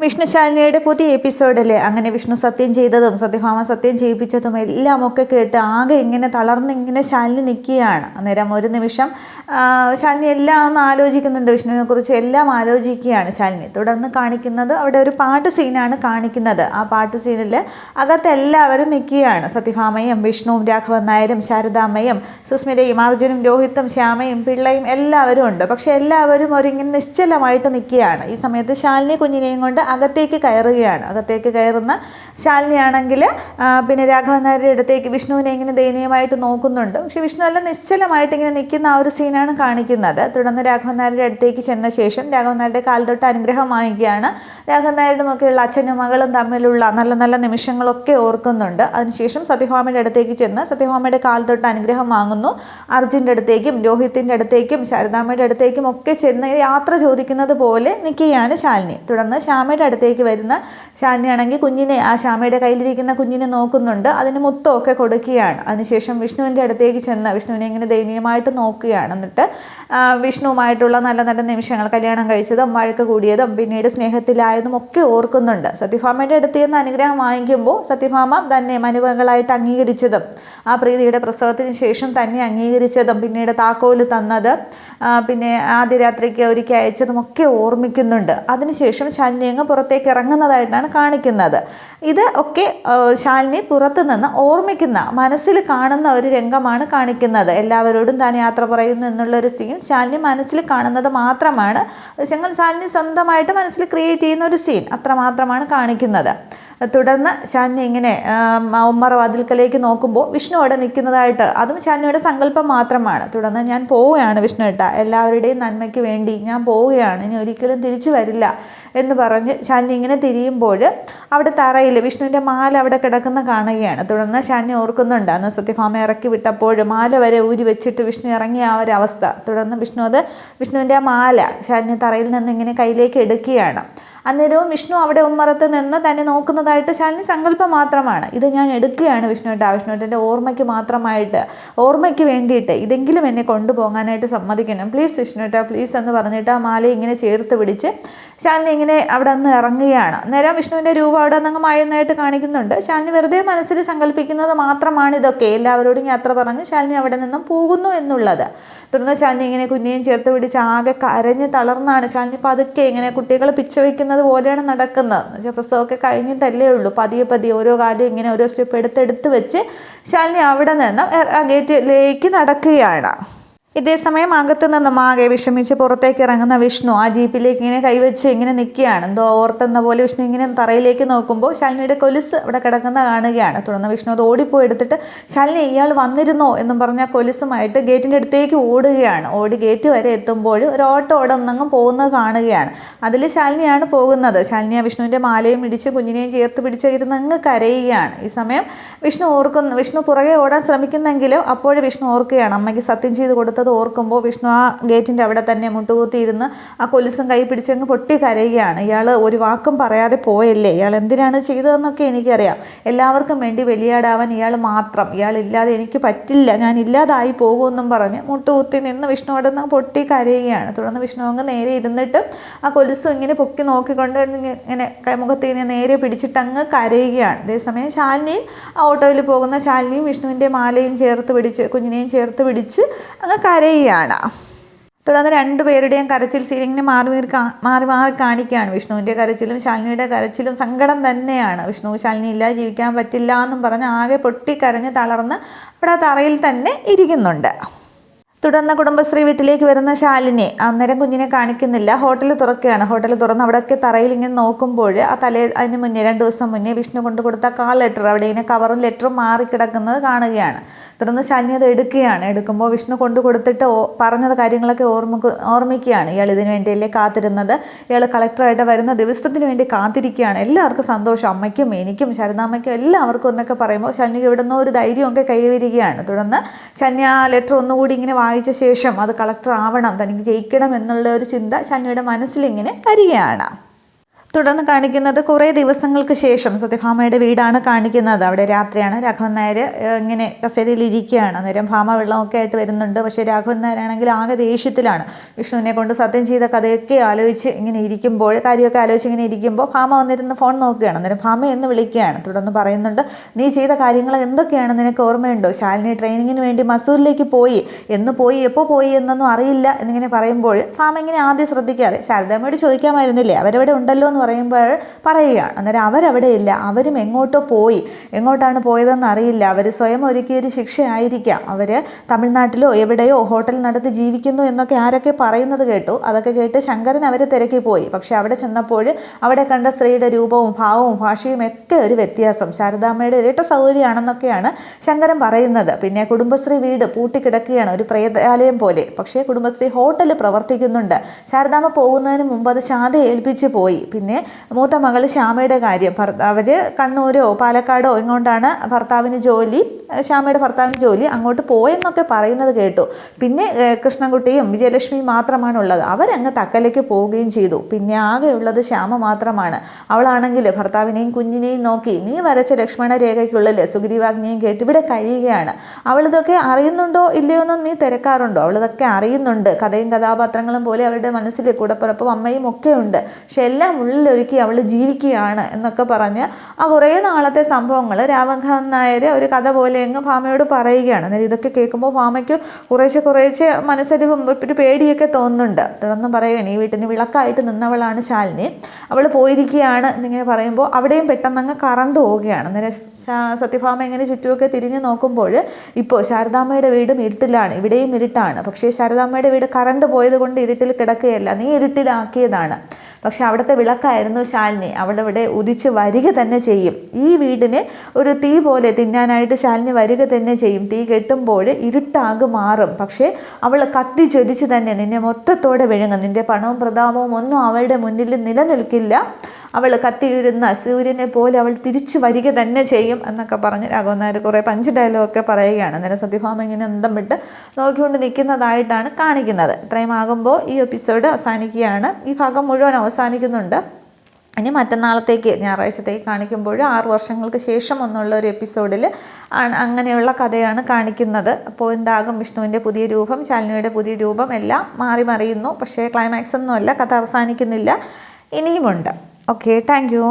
വിഷ്ണുശാലിനിയുടെ പുതിയ എപ്പിസോഡിൽ അങ്ങനെ വിഷ്ണു സത്യം ചെയ്തതും സത്യഭാമ സത്യം ചെയ്യിപ്പിച്ചതും എല്ലാം ഒക്കെ കേട്ട് ആകെ ഇങ്ങനെ തളർന്ന് ഇങ്ങനെ ശാലിനി നിൽക്കുകയാണ്. അന്നേരം ഒരു നിമിഷം ശാലിനി എല്ലാം ഒന്ന് ആലോചിക്കുന്നുണ്ട്, വിഷ്ണുവിനെ കുറിച്ച് എല്ലാം ആലോചിക്കുകയാണ് ശാലിനി. തുടർന്ന് കാണിക്കുന്നത് അവിടെ ഒരു പാട്ട് സീനാണ് കാണിക്കുന്നത്. ആ പാട്ട് സീനിൽ അകത്ത് എല്ലാവരും നിൽക്കുകയാണ്. സത്യഭാമയും വിഷ്ണുവും രാഘവൻ നായരും ശാരദാമ്മയും സുസ്മിതയും അർജുനും രോഹിത്തും ശ്യാമയും പിള്ളയും എല്ലാവരും ഉണ്ട്. പക്ഷെ എല്ലാവരും ഒരിങ്ങനെ നിശ്ചലമായിട്ട് നിൽക്കുകയാണ്. ഈ സമയത്ത് ശാലിനി കുഞ്ഞിനെയും കൊണ്ട് അകത്തേക്ക് കയറുകയാണ്. അകത്തേക്ക് കയറുന്ന ശാലിനിയാണെങ്കിൽ പിന്നെ രാഘവൻ നായരുടെ അടുത്തേക്ക് വിഷ്ണുവിനെ ഇങ്ങനെ ദയനീയമായിട്ട് നോക്കുന്നുണ്ട്. പക്ഷെ വിഷ്ണു എല്ലാം നിശ്ചലമായിട്ട് ഇങ്ങനെ നിൽക്കുന്ന ആ ഒരു സീനാണ് കാണിക്കുന്നത്. തുടർന്ന് രാഘവൻ നായരുടെ അടുത്തേക്ക് ചെന്ന ശേഷം രാഘവൻ നായരുടെ കാൽ തൊട്ട് അനുഗ്രഹം വാങ്ങിക്കുകയാണ്. രാഘവൻ നായരുടെ ഒക്കെയുള്ള അച്ഛനും മകളും തമ്മിലുള്ള നല്ല നല്ല നിമിഷങ്ങളൊക്കെ ഓർക്കുന്നുണ്ട്. അതിനുശേഷം സത്യഭാമയുടെ അടുത്തേക്ക് ചെന്ന് സത്യഭാമയുടെ കാൽ തൊട്ട് അനുഗ്രഹം വാങ്ങുന്നു. അർജുൻ്റെ അടുത്തേക്കും രോഹിത്തിൻ്റെ അടുത്തേക്കും ശാരദാമ്മയുടെ അടുത്തേക്കും ഒക്കെ ചെന്ന് യാത്ര ചോദിക്കുന്നത് പോലെ നിൽക്കുകയാണ് ശാലിനി. തുടർന്ന് ശ്യാമയുടെ അടുത്തേക്ക് വരുന്ന ശാലിനിയാണെങ്കിൽ കുഞ്ഞിനെ, ആ ശ്യാമയുടെ കയ്യിലിരിക്കുന്ന കുഞ്ഞിനെ നോക്കുന്നുണ്ട്. അതിന് മുത്തമൊക്കെ കൊടുക്കുകയാണ്. അതിനുശേഷം വിഷ്ണുവിൻ്റെ അടുത്തേക്ക് ചെന്ന് വിഷ്ണുവിനെ ഇങ്ങനെ ദയനീയമായിട്ട് നോക്കുകയാണ്. എന്നിട്ട് വിഷ്ണുവുമായിട്ടുള്ള നല്ല നല്ല നിമിഷങ്ങൾ, കല്യാണം കഴിച്ചതും വഴക്ക് കൂടിയതും പിന്നീട് സ്നേഹത്തിലായതും ഒക്കെ ഓർക്കുന്നുണ്ട്. സത്യഭാമയുടെ അടുത്ത് നിന്ന് അനുഗ്രഹം വാങ്ങിക്കുമ്പോൾ സത്യഭാമ തന്നെ മനുമകളായിട്ട് അംഗീകരിച്ചതും ആ പ്രീതിയുടെ പ്രസവത്തിന് ശേഷം തന്നെ അംഗീകരിച്ചതും പിന്നീട് താക്കോല് തന്നത്, പിന്നെ ആദ്യ രാത്രിക്ക് ഒരുക്കി അയച്ചതും ഒക്കെ ഓർമ്മിക്കുന്നുണ്ട്. അതിനുശേഷം ശാലിനി അങ്ങ് പുറത്തേക്ക് ഇറങ്ങുന്നതായിട്ടാണ് കാണിക്കുന്നത്. ഇത് ഒക്കെ ശാലിനി പുറത്തു നിന്ന് ഓർമ്മിക്കുന്ന, മനസ്സിൽ കാണുന്ന ഒരു രംഗമാണ് കാണിക്കുന്നത്. എല്ലാവരോടും താൻ യാത്ര പറയുന്നു എന്നുള്ളൊരു സീൻ ശാലിനി മനസ്സിൽ കാണുന്നത് മാത്രമാണ്. ശാലിനി സ്വന്തമായിട്ട് മനസ്സിൽ ക്രിയേറ്റ് ചെയ്യുന്ന ഒരു സീൻ അത്രമാത്രമാണ് കാണിക്കുന്നത്. തുടർന്ന് ശാലിനി ഇങ്ങനെ ഉമ്മറ വാതിൽക്കലേക്ക് നോക്കുമ്പോൾ വിഷ്ണു അവിടെ നിൽക്കുന്നതായിട്ട്, അതും ശാലിനിയുടെ സങ്കല്പം മാത്രമാണ്. തുടർന്ന് ഞാൻ പോവുകയാണ് വിഷ്ണു ഏട്ടാ, എല്ലാവരുടെയും നന്മയ്ക്ക് വേണ്ടി ഞാൻ പോവുകയാണ്, ഇനി ഒരിക്കലും തിരിച്ചു വരില്ല എന്ന് പറഞ്ഞ് ശാലിനി ഇങ്ങനെ തിരിയുമ്പോൾ അവിടെ തറയിൽ വിഷ്ണുവിൻ്റെ മാല അവിടെ കിടക്കുന്ന കാണുകയാണ്. തുടർന്ന് ശാലിനി ഓർക്കുന്നുണ്ട്, അന്ന് സത്യഭാമ ഇറക്കി വിട്ടപ്പോൾ മാല വരെ ഊരി വെച്ചിട്ട് വിഷ്ണു ഇറങ്ങിയ ആ ഒരു അവസ്ഥ. തുടർന്ന് വിഷ്ണുവിൻ്റെ ആ മാല ശാലിനി തറയിൽ നിന്ന് ഇങ്ങനെ കയ്യിലേക്ക് എടുക്കുകയാണ്. അന്നേരവും വിഷ്ണു അവിടെ ഉമ്മറത്ത് നിന്ന് തന്നെ നോക്കുന്നതായിട്ട് ശാലിനി സങ്കല്പം മാത്രമാണ്. ഇത് ഞാൻ എടുക്കുകയാണ് വിഷ്ണുവേട്ടൻ്റെ ഓർമ്മയ്ക്ക് മാത്രമായിട്ട്, ഓർമ്മയ്ക്ക് വേണ്ടിയിട്ട് ഇതെങ്കിലും എന്നെ കൊണ്ടുപോകാനായിട്ട് സമ്മതിക്കണം, പ്ലീസ് വിഷ്ണുവേട്ട പ്ലീസ് എന്ന് പറഞ്ഞിട്ട് ആ മാല ഇങ്ങനെ ചേർത്ത് പിടിച്ച് ശാലിനി ഇങ്ങനെ അവിടെ നിന്ന് ഇറങ്ങുകയാണ്. നേരം വിഷ്ണുവിൻ്റെ രൂപം അവിടെ നിന്ന് മായുന്നതായിട്ട് കാണിക്കുന്നുണ്ട്. ശാലിനി വെറുതെ മനസ്സിൽ സങ്കല്പിക്കുന്നത് മാത്രമാണ് ഇതൊക്കെ. എല്ലാവരോടും യാത്ര പറഞ്ഞ് ശാലിനി അവിടെ നിന്നും പോകുന്നു എന്നുള്ളത്. തുടർന്ന് ശാലിനി ഇങ്ങനെ കുഞ്ഞിനെയും ചേർത്ത് പിടിച്ച് ആകെ കരഞ്ഞ് തളർന്നാണ് ശാലിനി പതുക്കെ ഇങ്ങനെ കുട്ടികൾ പിച്ച വയ്ക്കുന്നത് പോലെയാണ് നടക്കുന്നത്. എന്നുവെച്ചാൽ പ്രസവമൊക്കെ കഴിഞ്ഞിട്ടല്ലേ ഉള്ളൂ. പതിയെ ഓരോ കാര്യം ഇങ്ങനെ ഓരോ സ്റ്റെപ്പ് എടുത്ത് വെച്ച് ശാലിനി അവിടെ നിന്ന് ആ ഗേറ്റിലേക്ക് നടക്കുകയാണ്. ഇതേസമയം അകത്ത് നിന്നും ആകെ വിഷമിച്ച് പുറത്തേക്ക് ഇറങ്ങുന്ന വിഷ്ണു ആ ജീപ്പിലേക്ക് ഇങ്ങനെ കൈവച്ച് ഇങ്ങനെ നിൽക്കുകയാണ്. എന്തോ ഓർത്തെന്ന പോലെ വിഷ്ണു ഇങ്ങനെ തറയിലേക്ക് നോക്കുമ്പോൾ ശാലിനിയുടെ കൊലുസ് അവിടെ കിടക്കുന്ന കാണുകയാണ്. തുടർന്ന് വിഷ്ണു അത് ഓടിപ്പോയി എടുത്തിട്ട് ശാലിനി ഇയാൾ വന്നിരുന്നോ എന്നും പറഞ്ഞ കൊലുസുമായിട്ട് ഗേറ്റിൻ്റെ അടുത്തേക്ക് ഓടുകയാണ്. ഓടി ഗേറ്റ് വരെ എത്തുമ്പോൾ ഒരു ഓട്ടോ അവിടെ ഒന്നങ്ങ് പോകുന്നത് കാണുകയാണ്. അതിൽ ശാലിനിയാണ് പോകുന്നത്. ശാലിനി ആ വിഷ്ണുവിൻ്റെ മാലയും ഇടിച്ച് കുഞ്ഞിനെയും ചേർത്ത് പിടിച്ചിരുന്ന് അങ്ങ് കരയുകയാണ്. ഈ സമയം വിഷ്ണു പുറകെ ഓടാൻ ശ്രമിക്കുന്നെങ്കിലും അപ്പോഴും വിഷ്ണു ഓർക്കുകയാണ്, അമ്മയ്ക്ക് സത്യം ചെയ്ത് കൊടുത്തത് ഓർക്കുമ്പോൾ വിഷ്ണു ആ ഗേറ്റിൻ്റെ അവിടെ തന്നെ മുട്ടുകുത്തിയിരുന്ന് ആ കൊലുസും കൈ പിടിച്ചങ്ങ് പൊട്ടി കരയുകയാണ്. ഇയാൾ ഒരു വാക്കും പറയാതെ പോയല്ലേ, ഇയാൾ എന്തിനാണ് ചെയ്തതെന്നൊക്കെ എനിക്കറിയാം, എല്ലാവർക്കും വേണ്ടി ബലിയാടാവാൻ ഇയാൾ മാത്രം, ഇയാളില്ലാതെ എനിക്ക് പറ്റില്ല, ഞാൻ ഇല്ലാതായി പോകുമെന്നും പറഞ്ഞ് മുട്ടുകുത്തി നിന്ന് വിഷ്ണു അവിടെ നിന്ന് പൊട്ടി കരയുകയാണ്. തുടർന്ന് വിഷ്ണു അങ്ങ് നേരെ ഇരുന്നിട്ട് ആ കൊലുസും ഇങ്ങനെ പൊക്കി നോക്കിക്കൊണ്ട് ഇങ്ങനെ മുഖത്ത് ഇങ്ങനെ നേരെ പിടിച്ചിട്ട് അങ്ങ് കരയുകയാണ്. അതേസമയം ശാലിനിയും ആ ഓട്ടോയിൽ പോകുന്ന ശാലിനിയും വിഷ്ണുവിൻ്റെ മാലയും ചേർത്ത് പിടിച്ച് കുഞ്ഞിനെയും ചേർത്ത് പിടിച്ച് അങ്ങ് കരയുകയാണ്. തുടർന്ന് രണ്ടുപേരുടെയും കരച്ചിൽ സീനിങ്ങനെ മാറി കാണിക്കുകയാണ്. വിഷ്ണുവിൻ്റെ കരച്ചിലും ശാലിനിയുടെ കരച്ചിലും സങ്കടം തന്നെയാണ്. വിഷ്ണു ശാലിനി ഇല്ലാതെ ജീവിക്കാൻ പറ്റില്ല എന്നും പറഞ്ഞ് ആകെ പൊട്ടിക്കരഞ്ഞ് തളർന്ന് അവിടെ തറയിൽ തന്നെ ഇരിക്കുന്നുണ്ട്. തുടർന്ന് കുടുംബശ്രീ വീട്ടിലേക്ക് വരുന്ന ശാലിനി അന്നേരം കുഞ്ഞിനെ കാണിക്കുന്നില്ല. ഹോട്ടൽ തുറക്കുകയാണ്. ഹോട്ടൽ തുറന്ന് അവിടെയൊക്കെ തറയിൽ ഇങ്ങനെ നോക്കുമ്പോൾ അതിന് മുന്നേ 2 ദിവസം മുന്നേ വിഷ്ണു കൊണ്ടു കൊടുത്ത കാൾ ലെറ്റർ അവിടെ ഇങ്ങനെ കവറും ലെറ്ററും മാറിക്കിടക്കുന്നത് കാണുകയാണ്. തുടർന്ന് ശാലിനി അത് എടുക്കുകയാണ്. എടുക്കുമ്പോൾ വിഷ്ണു കൊണ്ടു കൊടുത്തിട്ട് പറഞ്ഞത് കാര്യങ്ങളൊക്കെ ഓർമ്മിക്കുകയാണ്. ഇയാൾ ഇതിനു വേണ്ടിയല്ലേ കാത്തിരുന്നത്, ഇയാൾ കളക്ടറായിട്ട് വരുന്ന ദിവസത്തിന് വേണ്ടി കാത്തിരിക്കുകയാണ്, എല്ലാവർക്കും സന്തോഷം, അമ്മയ്ക്കും എനിക്കും ശാരദാമ്മയ്ക്കും എല്ലാവർക്കും എന്നൊക്കെ പറയുമ്പോൾ ശാലിനിക്ക് ഇവിടെ നിന്ന് ഒരു ധൈര്യമൊക്കെ കൈവരികയാണ്. തുടർന്ന് ശാലിനി ആ ലെറ്റർ ഒന്നുകൂടി ഇങ്ങനെ വായിച്ച ശേഷം അത് കളക്ടർ ആവണം, തനിക്ക് ജയിക്കണം എന്നുള്ള ഒരു ചിന്ത ശാലിനിയുടെ മനസ്സിലിങ്ങനെ വരികയാണ്. തുടർന്ന് കാണിക്കുന്നത് കുറേ ദിവസങ്ങൾക്ക് ശേഷം സത്യഭാമയുടെ വീടാണ് കാണിക്കുന്നത്. അവിടെ രാത്രിയാണ്. രാഘവൻ നായർ ഇങ്ങനെ കസേരയിൽ ഇരിക്കുകയാണ്. അന്നേരം ഭാമ വെള്ളമൊക്കെ ആയിട്ട് വരുന്നുണ്ട്. പക്ഷേ രാഘവൻ നായരാണെങ്കിൽ ആകെ ദേഷ്യത്തിലാണ്. വിഷ്ണുവിനെ കൊണ്ട് സത്യം ചെയ്ത കഥയൊക്കെ ആലോചിച്ച് ഇങ്ങനെ ഇരിക്കുമ്പോൾ, കാര്യമൊക്കെ ആലോചിച്ച് ഇങ്ങനെ ഇരിക്കുമ്പോൾ ഭാമ വന്നിരുന്ന് ഫോൺ നോക്കുകയാണ്. അന്നേരം ഭാമ എന്ന് വിളിക്കുകയാണ്. തുടർന്ന് പറയുന്നുണ്ട്, നീ ചെയ്ത കാര്യങ്ങൾ എന്തൊക്കെയാണ് നിനക്ക് ഓർമ്മയുണ്ടോ? ശാലിനി ട്രെയിനിങ്ങിന് വേണ്ടി മസൂറിലേക്ക് പോയി, എന്ന് പോയി, എപ്പോൾ പോയി എന്നൊന്നും അറിയില്ല എന്നിങ്ങനെ പറയുമ്പോൾ ഭാമ ഇങ്ങനെ ആദ്യം ശ്രദ്ധിക്കാതെ ശാരദാമ്മയോട് ചോദിക്കാമായിരുന്നില്ലേ, അവരവിടെ ഉണ്ടല്ലോ എന്ന് പറയുമ്പോൾ പറയുകയാണ്. അന്നേരം അവരവിടെ ഇല്ല, അവരും എങ്ങോട്ടോ പോയി, എങ്ങോട്ടാണ് പോയതെന്ന് അറിയില്ല, അവർ സ്വയം ഒരുക്കിയൊരു ശിക്ഷയായിരിക്കാം, അവർ തമിഴ്നാട്ടിലോ എവിടെയോ ഹോട്ടൽ നടത്തി ജീവിക്കുന്നു എന്നൊക്കെ ആരൊക്കെ പറയുന്നത് കേട്ടു. അതൊക്കെ കേട്ട് ശങ്കരൻ അവരെ തിരക്കി പോയി. പക്ഷെ അവിടെ ചെന്നപ്പോൾ അവിടെ കണ്ട സ്ത്രീയുടെ രൂപവും ഭാവവും ഭാഷയും ഒക്കെ ഒരു വ്യത്യാസം, ശാരദാമ്മയുടെ ഇരട്ട സൗകര്യമാണെന്നൊക്കെയാണ് ശങ്കരൻ പറയുന്നത്. പിന്നെ കുടുംബശ്രീ വീട് പൂട്ടിക്കിടക്കുകയാണ്, ഒരു പ്രേതാലയം പോലെ. പക്ഷേ കുടുംബശ്രീ ഹോട്ടൽ പ്രവർത്തിക്കുന്നുണ്ട്. ശാരദാമ്മ പോകുന്നതിന് മുമ്പ് അത് ശാന്തയെ ഏൽപ്പിച്ച് പോയി. പിന്നെ മൂത്ത മകൾ ശ്യാമയുടെ കാര്യം, അവർ കണ്ണൂരോ പാലക്കാടോ ഇങ്ങോട്ടാണ് ഭർത്താവിന് ജോലി, ശ്യാമയുടെ ഭർത്താവിന് ജോലി, അങ്ങോട്ട് പോയെന്നൊക്കെ പറയുന്നത് കേട്ടു. പിന്നെ കൃഷ്ണൻകുട്ടിയും വിജയലക്ഷ്മിയും മാത്രമാണുള്ളത്. അവരങ്ങ് തക്കലേക്ക് പോവുകയും ചെയ്തു. പിന്നെ ആകെയുള്ളത് ശ്യാമ മാത്രമാണ്. അവളാണെങ്കിൽ ഭർത്താവിനെയും കുഞ്ഞിനെയും നോക്കി നീ വരച്ച ലക്ഷ്മണ രേഖയ്ക്കുള്ളിൽ സുഗ്രീവാജ്ഞയും കേട്ട് ഇവിടെ കഴിയുകയാണ്. അവളിതൊക്കെ അറിയുന്നുണ്ടോ ഇല്ലയോ എന്നും നീ തിരക്കാറുണ്ടോ? അവളിതൊക്കെ അറിയുന്നുണ്ട്. കഥയും കഥാപാത്രങ്ങളും പോലെ അവളുടെ മനസ്സിൽ കൂടപ്പിറപ്പും അമ്മയും ഒക്കെ ഉണ്ട്. പക്ഷെ എല്ലാം ഉള്ളിലൊരുക്കി അവൾ ജീവിക്കുകയാണ് എന്നൊക്കെ പറഞ്ഞ് ആ കുറേ നാളത്തെ സംഭവങ്ങൾ രാഘവൻ നായർ ഒരു കഥ പോലെ അങ്ങ് ഭാമയോട് പറയുകയാണ്. അന്നേരം ഇതൊക്കെ കേൾക്കുമ്പോൾ ഭാമയ്ക്ക് കുറേശ്ശെ മനസ്സരിവും ഒരു പേടിയൊക്കെ തോന്നുന്നുണ്ട്. തുടർന്ന് പറയുകയാണ്, ഈ വീട്ടിന് വിളക്കായിട്ട് നിന്നവളാണ് ശാലിനി, അവൾ പോയിരിക്കുകയാണ് എന്നിങ്ങനെ പറയുമ്പോൾ അവിടെയും പെട്ടെന്ന് അങ്ങ് കറണ്ട് പോവുകയാണ്. അന്നേരം സത്യഭാമ ഇങ്ങനെ ചുറ്റുമൊക്കെ തിരിഞ്ഞ് നോക്കുമ്പോൾ ഇപ്പോൾ ശാരദാമ്മയുടെ വീടും ഇരുട്ടിലാണ്, ഇവിടെയും ഇരുട്ടാണ്. പക്ഷേ ശാരദാമ്മയുടെ വീട് കറണ്ട് പോയത് കൊണ്ട് ഇരുട്ടിൽ കിടക്കുകയല്ല, നീ ഇരുട്ടിലാക്കിയതാണ്. പക്ഷെ അവിടുത്തെ വിളക്കായിരുന്നു ശാലിനി, അവളവിടെ ഉദിച്ച് വരിക തന്നെ ചെയ്യും. ഈ വീടിന് ഒരു തീ പോലെ തിന്നാനായിട്ട് ശാലിനി വരിക തന്നെ ചെയ്യും. തീ കെട്ടുമ്പോൾ ഇരുട്ടാകെ മാറും. പക്ഷേ അവൾ കത്തിച്ചൊരിച്ച് തന്നെ നിന്നെ മൊത്തത്തോടെ വിഴുങ്ങും. നിന്റെ പണവും പ്രതാപവും ഒന്നും അവളുടെ മുന്നിൽ നിലനിൽക്കില്ല. അവൾ കത്തിയിരുന്ന സൂര്യനെ പോലെ അവൾ തിരിച്ചു വരിക തന്നെ ചെയ്യും എന്നൊക്കെ പറഞ്ഞ് രാഘവൻ നായർ കുറേ പഞ്ച് ഡയലോഗൊക്കെ പറയുകയാണ്. അന്നേരം സത്യഭാമ ഇങ്ങനെ അന്തം വിട്ട് നോക്കിക്കൊണ്ട് നിൽക്കുന്നതായിട്ടാണ് കാണിക്കുന്നത്. ഇത്രയും ആകുമ്പോൾ ഈ എപ്പിസോഡ് അവസാനിക്കുകയാണ്. ഈ ഭാഗം മുഴുവൻ അവസാനിക്കുന്നുണ്ട്. ഇനി മറ്റന്നാളത്തേക്ക് ഞായറാഴ്ചത്തേക്ക് കാണിക്കുമ്പോൾ 6 വർഷങ്ങൾക്ക് ശേഷം ഒന്നുള്ള ഒരു എപ്പിസോഡിൽ അങ്ങനെയുള്ള കഥയാണ് കാണിക്കുന്നത്. അപ്പോൾ എന്താകും, വിഷ്ണുവിൻ്റെ പുതിയ രൂപം, ശാലിനിയുടെ പുതിയ രൂപം എല്ലാം മാറി മറിയുന്നു. പക്ഷേ ക്ലൈമാക്സ് ഒന്നുമല്ല, കഥ അവസാനിക്കുന്നില്ല, ഇനിയുമുണ്ട്. Okay, thank U.